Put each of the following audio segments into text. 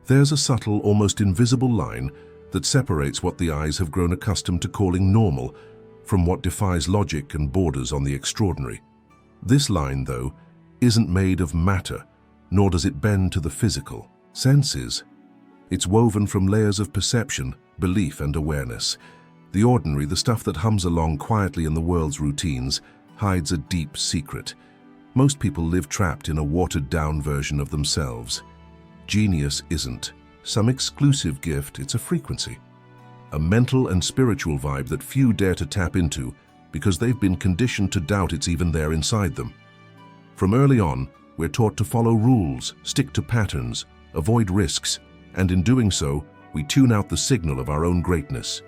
There's a subtle, almost invisible line that separates what the eyes have grown accustomed to calling normal from what defies logic and borders on the extraordinary. This line, though, isn't made of matter, nor does it bend to the physical senses. It's woven from layers of perception, belief, and awareness. The ordinary, the stuff that hums along quietly in the world's routines, hides a deep secret. Most people live trapped in a watered-down version of themselves. Genius isn't some exclusive gift, it's a frequency. A mental and spiritual vibe that few dare to tap into because they've been conditioned to doubt it's even there inside them. From early on, we're taught to follow rules, stick to patterns, avoid risks, and in doing so, we tune out the signal of our own greatness.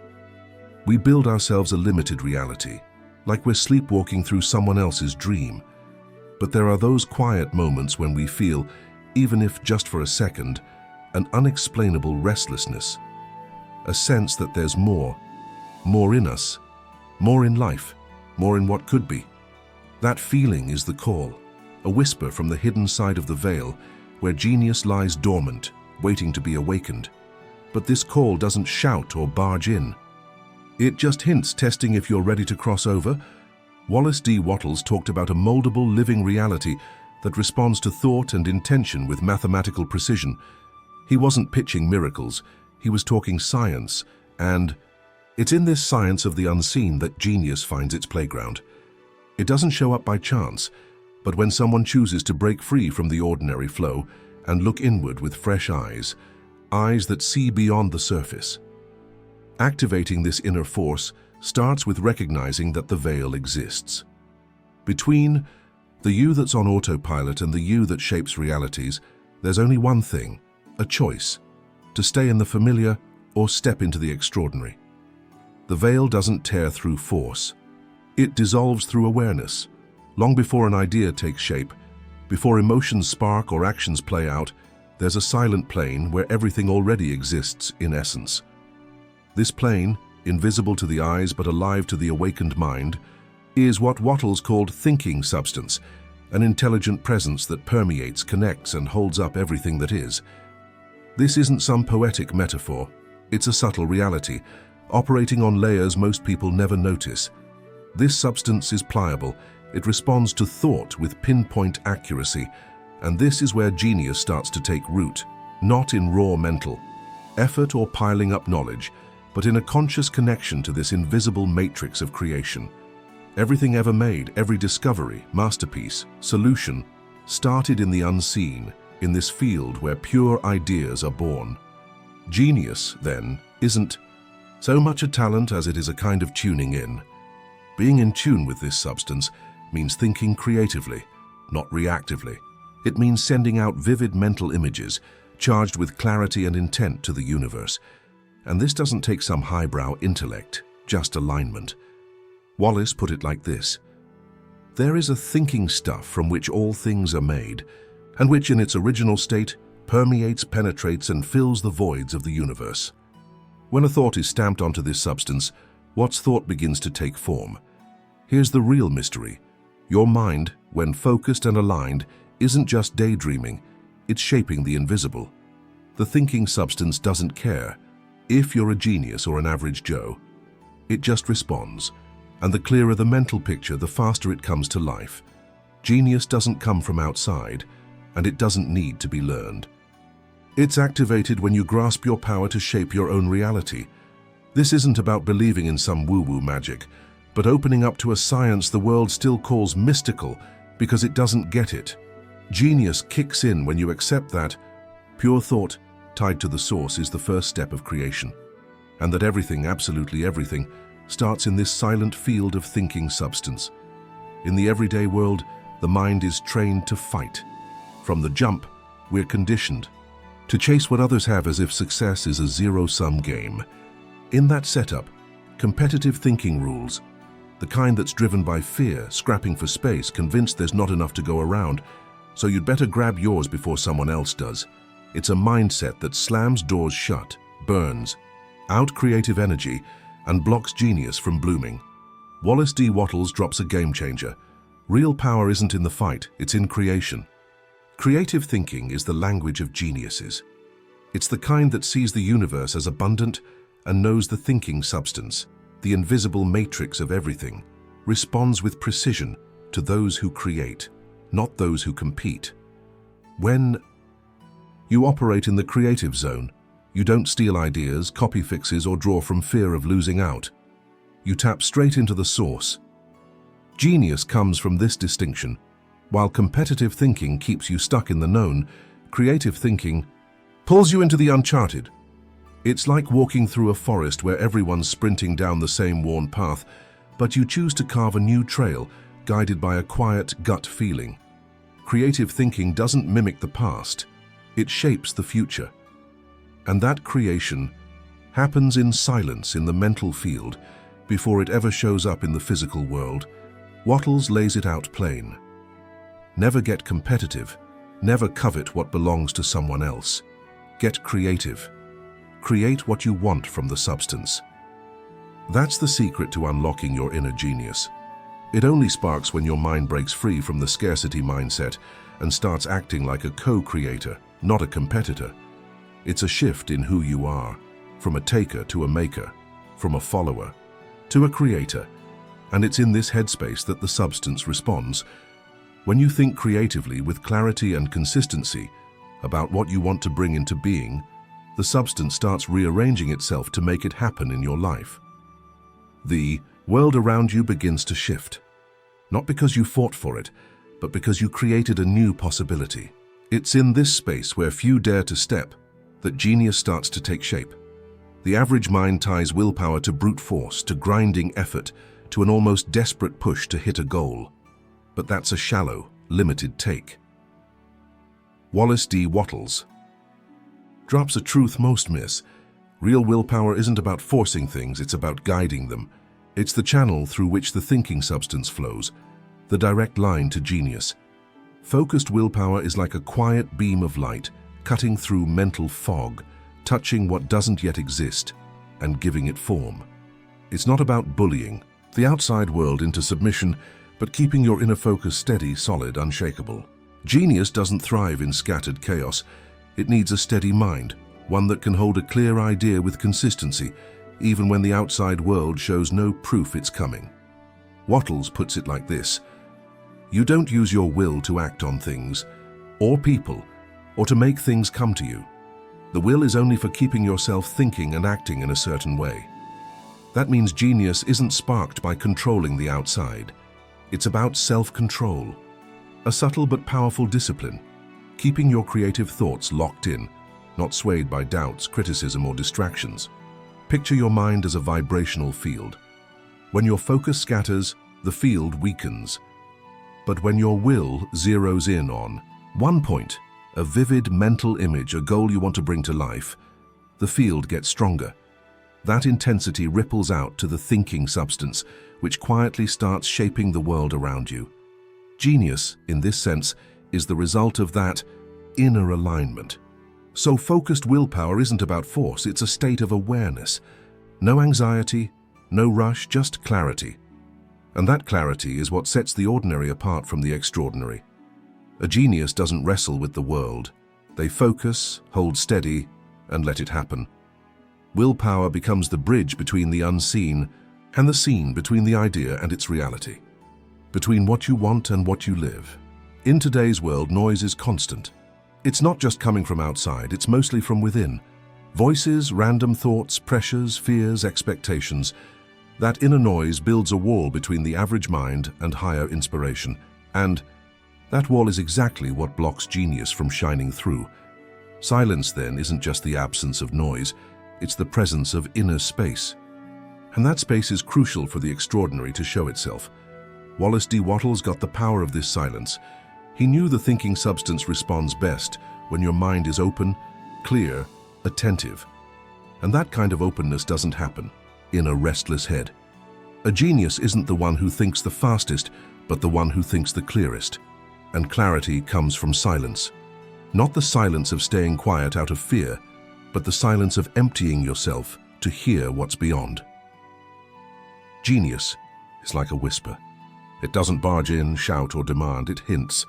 We build ourselves a limited reality, like we're sleepwalking through someone else's dream. But there are those quiet moments when we feel, even if just for a second, an unexplainable restlessness, a sense that there's more in us, more in life, more in what could be. That feeling is the call, a whisper from the hidden side of the veil where genius lies dormant, waiting to be awakened. But this call doesn't shout or barge in. It just hints, testing if you're ready to cross over. Wallace D. Wattles talked about a moldable living reality that responds to thought and intention with mathematical precision. He wasn't pitching miracles, he was talking science, and it's in this science of the unseen that genius finds its playground. It doesn't show up by chance, but when someone chooses to break free from the ordinary flow and look inward with fresh eyes that see beyond the surface. Activating this inner force starts with recognizing that the veil exists. Between the you that's on autopilot and the you that shapes realities, there's only one thing, a choice, to stay in the familiar or step into the extraordinary. The veil doesn't tear through force. It dissolves through awareness. Long before an idea takes shape, before emotions spark or actions play out, there's a silent plane where everything already exists in essence. This plane, invisible to the eyes but alive to the awakened mind, is what Wattles called thinking substance, an intelligent presence that permeates, connects, and holds up everything that is. This isn't some poetic metaphor. It's a subtle reality, operating on layers most people never notice. This substance is pliable. It responds to thought with pinpoint accuracy, and this is where genius starts to take root, not in raw mental effort or piling up knowledge, but in a conscious connection to this invisible matrix of creation. Everything ever made, every discovery, masterpiece, solution, started in the unseen, in this field where pure ideas are born. Genius, then, isn't so much a talent as it is a kind of tuning in. Being in tune with this substance means thinking creatively, not reactively. It means sending out vivid mental images, charged with clarity and intent to the universe. And this doesn't take some highbrow intellect, just alignment. Wallace put it like this: there is a thinking stuff from which all things are made, and which in its original state permeates, penetrates, and fills the voids of the universe. When a thought is stamped onto this substance, what's thought begins to take form. Here's the real mystery. Your mind, when focused and aligned, isn't just daydreaming, it's shaping the invisible. The thinking substance doesn't care if you're a genius or an average Joe. It just responds, and the clearer the mental picture, the faster it comes to life. Genius doesn't come from outside, and it doesn't need to be learned. It's activated when you grasp your power to shape your own reality. This isn't about believing in some woo-woo magic, but opening up to a science the world still calls mystical because it doesn't get it. Genius kicks in when you accept that pure thought, tied to the source, is the first step of creation, and that everything, absolutely everything, starts in this silent field of thinking substance. In the everyday world, the mind is trained to fight. From the jump, we're conditioned to chase what others have as if success is a zero-sum game. In that setup, competitive thinking rules, the kind that's driven by fear, scrapping for space, convinced there's not enough to go around, so you'd better grab yours before someone else does. It's a mindset that slams doors shut, burns out creative energy, and blocks genius from blooming. Wallace D. Wattles drops a game changer. Real power isn't in the fight, it's in creation. Creative thinking is the language of geniuses. It's the kind that sees the universe as abundant and knows the thinking substance, the invisible matrix of everything, responds with precision to those who create, not those who compete. When you operate in the creative zone, you don't steal ideas, copy fixes, or draw from fear of losing out. You tap straight into the source. Genius comes from this distinction. While competitive thinking keeps you stuck in the known, creative thinking pulls you into the uncharted. It's like walking through a forest where everyone's sprinting down the same worn path, but you choose to carve a new trail, guided by a quiet gut feeling. Creative thinking doesn't mimic the past, it shapes the future. And that creation happens in silence in the mental field before it ever shows up in the physical world. Wattles lays it out plain. Never get competitive, never covet what belongs to someone else. Get creative. Create what you want from the substance. That's the secret to unlocking your inner genius. It only sparks when your mind breaks free from the scarcity mindset and starts acting like a co-creator, not a competitor. It's a shift in who you are, from a taker to a maker, from a follower to a creator. And it's in this headspace that the substance responds. When you think creatively with clarity and consistency about what you want to bring into being, the substance starts rearranging itself to make it happen in your life. The world around you begins to shift, not because you fought for it, but because you created a new possibility. It's in this space where few dare to step that genius starts to take shape. The average mind ties willpower to brute force, to grinding effort, to an almost desperate push to hit a goal. But that's a shallow, limited take. Wallace D. Wattles drops a truth most miss. Real willpower isn't about forcing things, it's about guiding them. It's the channel through which the thinking substance flows, the direct line to genius. Focused willpower is like a quiet beam of light, cutting through mental fog, touching what doesn't yet exist, and giving it form. It's not about bullying the outside world into submission, but keeping your inner focus steady, solid, unshakable. Genius doesn't thrive in scattered chaos. It needs a steady mind, one that can hold a clear idea with consistency, even when the outside world shows no proof it's coming. Wattles puts it like this: you don't use your will to act on things, or people, or to make things come to you. The will is only for keeping yourself thinking and acting in a certain way. That means genius isn't sparked by controlling the outside. It's about self-control, a subtle but powerful discipline, keeping your creative thoughts locked in, not swayed by doubts, criticism, or distractions. Picture your mind as a vibrational field. When your focus scatters, the field weakens. But when your will zeroes in on one point, a vivid mental image, a goal you want to bring to life, the field gets stronger. That intensity ripples out to the thinking substance, which quietly starts shaping the world around you. Genius, in this sense, is the result of that inner alignment. So focused willpower isn't about force, it's a state of awareness. No anxiety, no rush, just clarity. And that clarity is what sets the ordinary apart from the extraordinary. A genius doesn't wrestle with the world. They focus, hold steady, and let it happen. Willpower becomes the bridge between the unseen and the seen, between the idea and its reality, between what you want and what you live. In today's world, noise is constant. It's not just coming from outside, it's mostly from within. Voices, random thoughts, pressures, fears, expectations. That inner noise builds a wall between the average mind and higher inspiration. And that wall is exactly what blocks genius from shining through. Silence, then, isn't just the absence of noise, it's the presence of inner space. And that space is crucial for the extraordinary to show itself. Wallace D. Wattles got the power of this silence. He knew the thinking substance responds best when your mind is open, clear, attentive. And that kind of openness doesn't happen in a restless head. A genius isn't the one who thinks the fastest, but the one who thinks the clearest. And clarity comes from silence. Not the silence of staying quiet out of fear, but the silence of emptying yourself to hear what's beyond. Genius is like a whisper. It doesn't barge in, shout, or demand, it hints.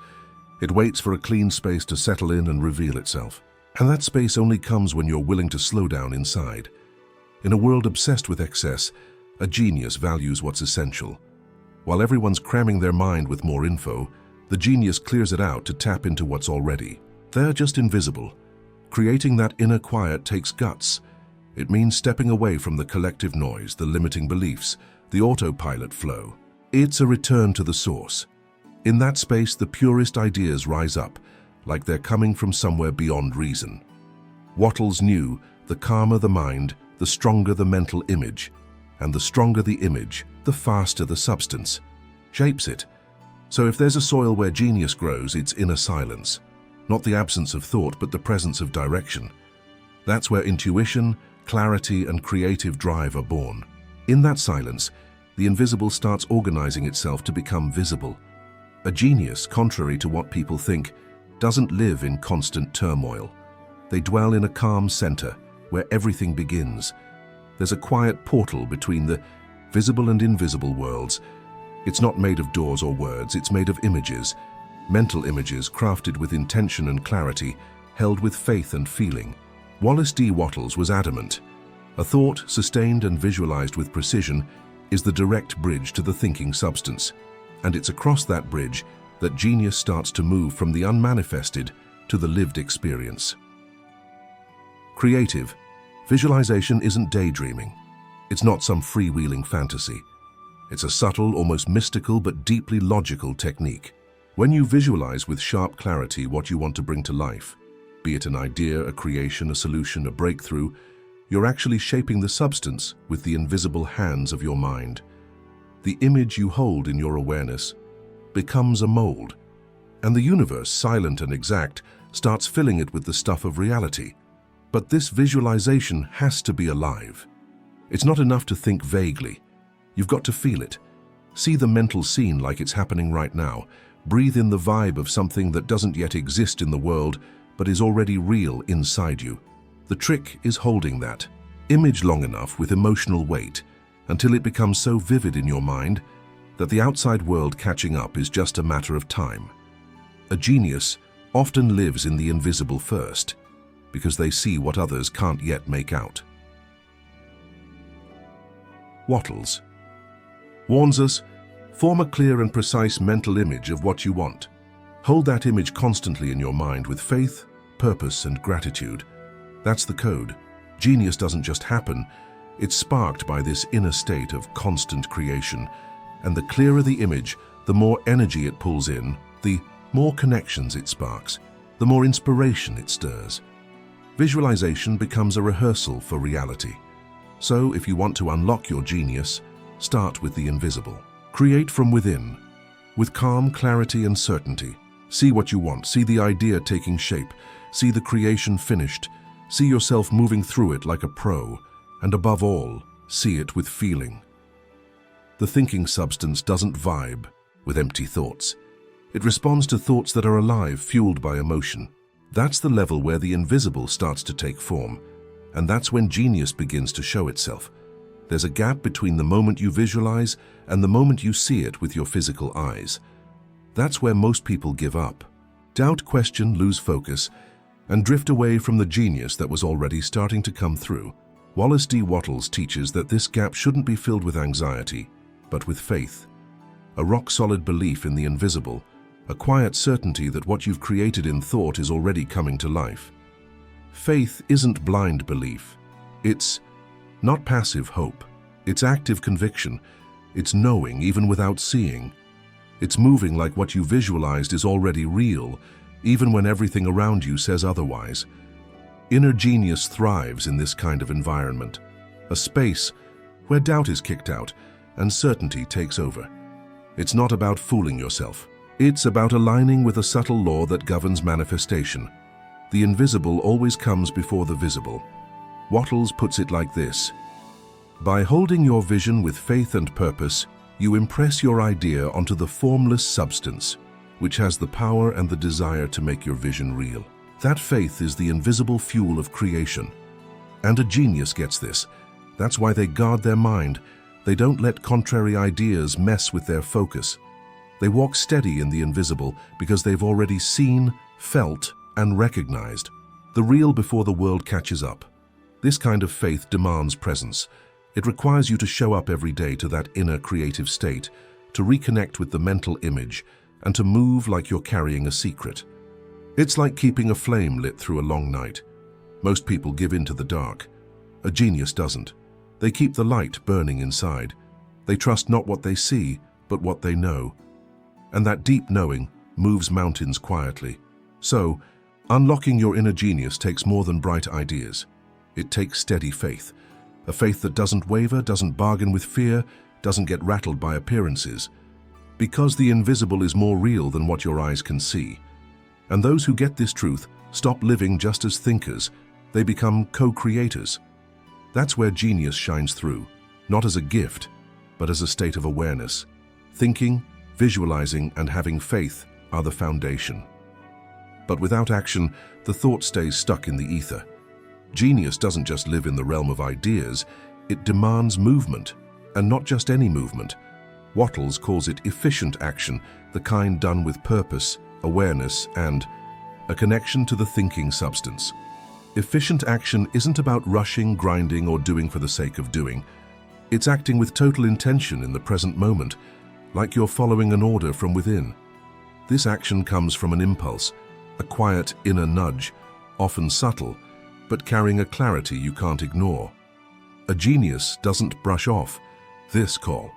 It waits for a clean space to settle in and reveal itself. And that space only comes when you're willing to slow down inside. In a world obsessed with excess, a genius values what's essential. While everyone's cramming their mind with more info, the genius clears it out to tap into what's already. They're just invisible. Creating that inner quiet takes guts. It means stepping away from the collective noise, the limiting beliefs, the autopilot flow. It's a return to the source. In that space, the purest ideas rise up, like they're coming from somewhere beyond reason. Wattles knew the calmer the mind, the stronger the mental image. And the stronger the image, the faster the substance shapes it. So if there's a soil where genius grows, it's inner silence. Not the absence of thought, but the presence of direction. That's where intuition, clarity, and creative drive are born. In that silence, the invisible starts organizing itself to become visible. A genius, contrary to what people think, doesn't live in constant turmoil. They dwell in a calm center where everything begins. There's a quiet portal between the visible and invisible worlds. It's not made of doors or words, it's made of images. Mental images crafted with intention and clarity, held with faith and feeling. Wallace D. Wattles was adamant. A thought, sustained and visualized with precision, is the direct bridge to the thinking substance. And it's across that bridge that genius starts to move from the unmanifested to the lived experience. Creative. Visualization isn't daydreaming. It's not some freewheeling fantasy. It's a subtle, almost mystical, but deeply logical technique. When you visualize with sharp clarity what you want to bring to life, be it an idea, a creation, a solution, a breakthrough, you're actually shaping the substance with the invisible hands of your mind. The image you hold in your awareness becomes a mold, and the universe, silent and exact, starts filling it with the stuff of reality. But this visualization has to be alive. It's not enough to think vaguely. You've got to feel it. See the mental scene like it's happening right now. Breathe in the vibe of something that doesn't yet exist in the world, but is already real inside you. The trick is holding that image long enough with emotional weight until it becomes so vivid in your mind that the outside world catching up is just a matter of time. A genius often lives in the invisible first, because they see what others can't yet make out. Wattles warns us, form a clear and precise mental image of what you want. Hold that image constantly in your mind with faith, purpose, and gratitude. That's the code. Genius doesn't just happen, it's sparked by this inner state of constant creation. And the clearer the image, the more energy it pulls in, the more connections it sparks, the more inspiration it stirs. Visualization becomes a rehearsal for reality. So if you want to unlock your genius, start with the invisible. Create from within, with calm clarity and certainty. See what you want, see the idea taking shape, see the creation finished, see yourself moving through it like a pro, and above all, see it with feeling. The thinking substance doesn't vibe with empty thoughts. It responds to thoughts that are alive, fueled by emotion. That's the level where the invisible starts to take form, and that's when genius begins to show itself. There's a gap between the moment you visualize and the moment you see it with your physical eyes. That's where most people give up, doubt, question, lose focus, and drift away from the genius that was already starting to come through. Wallace D. Wattles teaches that this gap shouldn't be filled with anxiety, but with faith. A rock-solid belief in the invisible, a quiet certainty that what you've created in thought is already coming to life. Faith isn't blind belief. It's not passive hope. It's active conviction. It's knowing even without seeing. It's moving like what you visualized is already real, even when everything around you says otherwise. Inner genius thrives in this kind of environment, a space where doubt is kicked out and certainty takes over. It's not about fooling yourself. It's about aligning with a subtle law that governs manifestation. The invisible always comes before the visible. Wattles puts it like this: by holding your vision with faith and purpose, you impress your idea onto the formless substance, which has the power and the desire to make your vision real. That faith is the invisible fuel of creation. And a genius gets this. That's why they guard their mind. They don't let contrary ideas mess with their focus. They walk steady in the invisible because they've already seen, felt, and recognized. The real before the world catches up. This kind of faith demands presence. It requires you to show up every day to that inner creative state, to reconnect with the mental image, and to move like you're carrying a secret. It's like keeping a flame lit through a long night. Most people give in to the dark. A genius doesn't. They keep the light burning inside. They trust not what they see, but what they know. And that deep knowing moves mountains quietly. So, unlocking your inner genius takes more than bright ideas. It takes steady faith. A faith that doesn't waver, doesn't bargain with fear, doesn't get rattled by appearances. Because the invisible is more real than what your eyes can see. And those who get this truth stop living just as thinkers. They become co-creators. That's where genius shines through, not as a gift, but as a state of awareness. Thinking, visualizing, and having faith are the foundation. But without action, the thought stays stuck in the ether. Genius doesn't just live in the realm of ideas, it demands movement, and not just any movement. Wattles calls it efficient action, the kind done with purpose, awareness, and a connection to the thinking substance. Efficient action isn't about rushing, grinding, or doing for the sake of doing. It's acting with total intention in the present moment, like you're following an order from within. This action comes from an impulse, a quiet inner nudge, often subtle, but carrying a clarity you can't ignore. A genius doesn't brush off this call.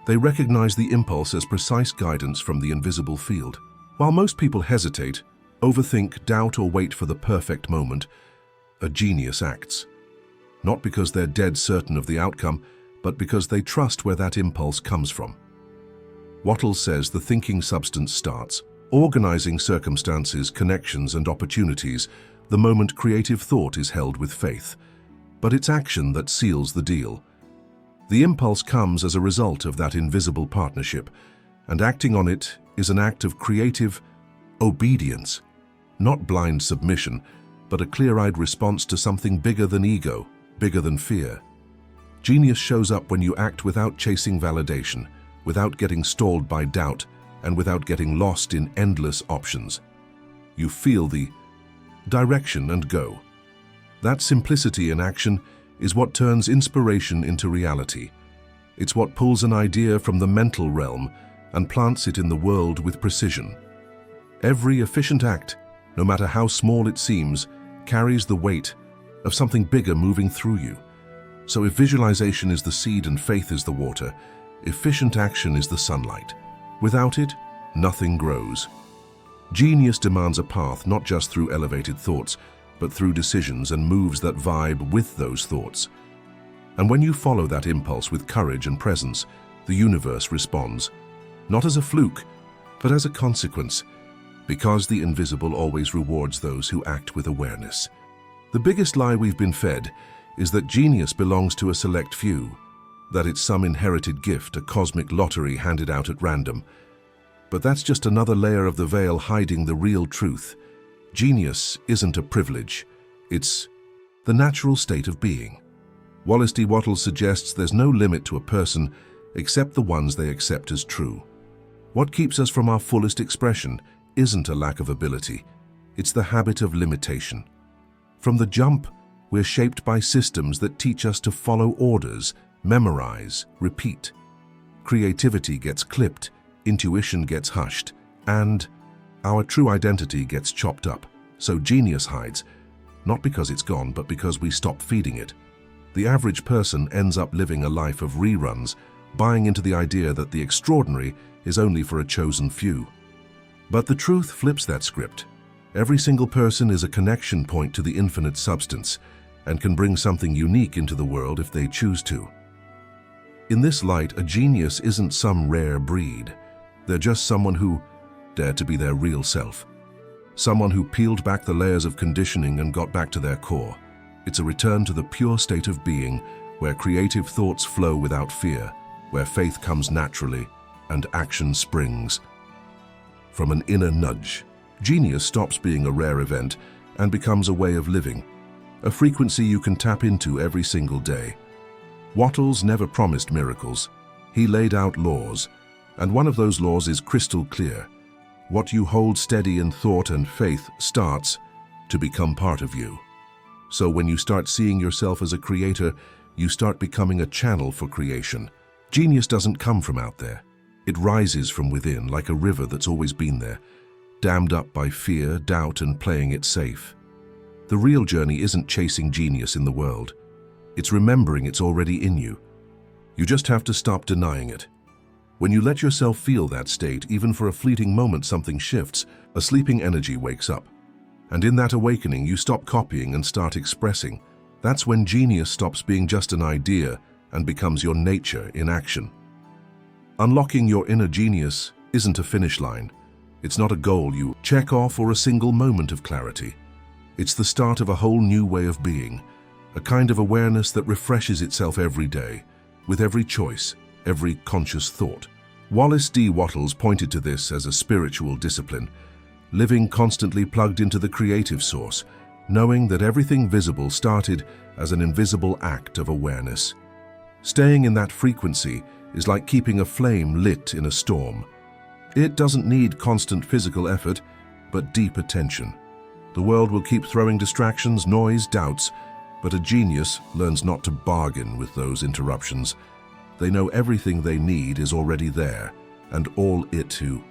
They recognize the impulse as precise guidance from the invisible field. While most people hesitate, overthink, doubt, or wait for the perfect moment, a genius acts. Not because they're dead certain of the outcome, but because they trust where that impulse comes from. Wattles says the thinking substance starts, organizing circumstances, connections, and opportunities the moment creative thought is held with faith. But it's action that seals the deal. The impulse comes as a result of that invisible partnership, and acting on it is an act of creative obedience, not blind submission, but a clear-eyed response to something bigger than ego, bigger than fear. Genius shows up when you act without chasing validation, without getting stalled by doubt, and without getting lost in endless options. You feel the direction and go. That simplicity in action is what turns inspiration into reality. It's what pulls an idea from the mental realm and plants it in the world with precision. Every efficient act, no matter how small it seems, carries the weight of something bigger moving through you. So if visualization is the seed and faith is the water, efficient action is the sunlight. Without it, nothing grows. Genius demands a path not just through elevated thoughts, but through decisions and moves that vibe with those thoughts. And when you follow that impulse with courage and presence, the universe responds, not as a fluke, but as a consequence, because the invisible always rewards those who act with awareness. The biggest lie we've been fed is that genius belongs to a select few, that it's some inherited gift, a cosmic lottery handed out at random. But that's just another layer of the veil hiding the real truth. Genius isn't a privilege, it's the natural state of being. Wallace D. Wattles suggests there's no limit to a person except the ones they accept as true. What keeps us from our fullest expression isn't a lack of ability, it's the habit of limitation. From the jump, we're shaped by systems that teach us to follow orders, memorize, repeat. Creativity gets clipped, intuition gets hushed, and our true identity gets chopped up. So genius hides, not because it's gone, but because we stop feeding it. The average person ends up living a life of reruns, buying into the idea that the extraordinary is only for a chosen few. But the truth flips that script. Every single person is a connection point to the infinite substance and can bring something unique into the world if they choose to. In this light, a genius isn't some rare breed. They're just someone who dared to be their real self. Someone who peeled back the layers of conditioning and got back to their core. It's a return to the pure state of being, where creative thoughts flow without fear, where faith comes naturally and action springs. From an inner nudge, genius stops being a rare event and becomes a way of living, a frequency you can tap into every single day. Wattles never promised miracles. He laid out laws, and one of those laws is crystal clear. What you hold steady in thought and faith starts, to become part of you. So when you start seeing yourself as a creator, you start becoming a channel for creation. Genius doesn't come from out there. It rises from within like a river that's always been there, dammed up by fear, doubt, and playing it safe. The real journey isn't chasing genius in the world. It's remembering it's already in you. You just have to stop denying it. When you let yourself feel that state, even for a fleeting moment, something shifts, a sleeping energy wakes up. And in that awakening, you stop copying and start expressing. That's when genius stops being just an idea and becomes your nature in action. Unlocking your inner genius isn't a finish line. It's not a goal you check off or a single moment of clarity. It's the start of a whole new way of being, a kind of awareness that refreshes itself every day, with every choice, every conscious thought. Wallace D. Wattles pointed to this as a spiritual discipline, living constantly plugged into the creative source, knowing that everything visible started as an invisible act of awareness. Staying in that frequency is like keeping a flame lit in a storm. It doesn't need constant physical effort, but deep attention. The world will keep throwing distractions, noise, doubts, but a genius learns not to bargain with those interruptions. They know everything they need is already there, and all it too.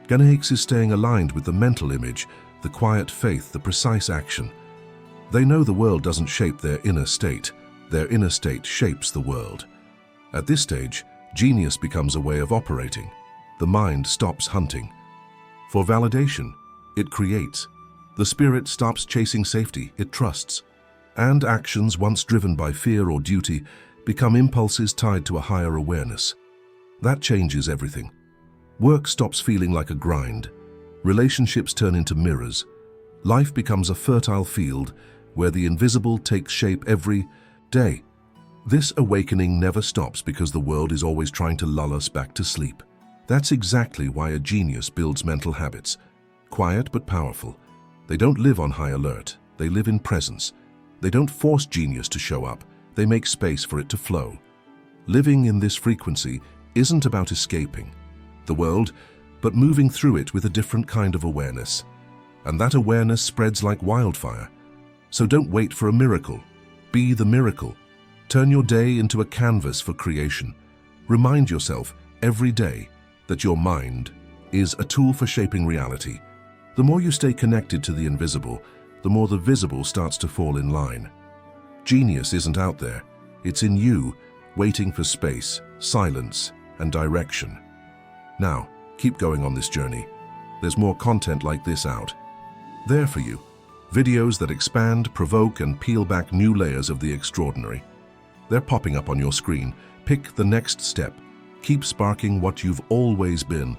Ganex is staying aligned with the mental image, the quiet faith, the precise action. They know the world doesn't shape their inner state shapes the world. At this stage, genius becomes a way of operating. The mind stops hunting. For validation, it creates. The spirit stops chasing safety, it trusts. And actions once driven by fear or duty become impulses tied to a higher awareness. That changes everything. Work stops feeling like a grind. Relationships turn into mirrors. Life becomes a fertile field where the invisible takes shape every day. This awakening never stops because the world is always trying to lull us back to sleep. That's exactly why a genius builds mental habits. Quiet but powerful. They don't live on high alert. They live in presence. They don't force genius to show up. They make space for it to flow. Living in this frequency isn't about escaping the world, but moving through it with a different kind of awareness. And that awareness spreads like wildfire. So don't wait for a miracle. Be the miracle. Turn your day into a canvas for creation. Remind yourself every day that your mind is a tool for shaping reality. The more you stay connected to the invisible, the more the visible starts to fall in line. Genius isn't out there. It's in you, waiting for space, silence, and direction. Now, keep going on this journey. There's more content like this out there for you. Videos that expand, provoke, and peel back new layers of the extraordinary. They're popping up on your screen. Pick the next step. Keep sparking what you've always been.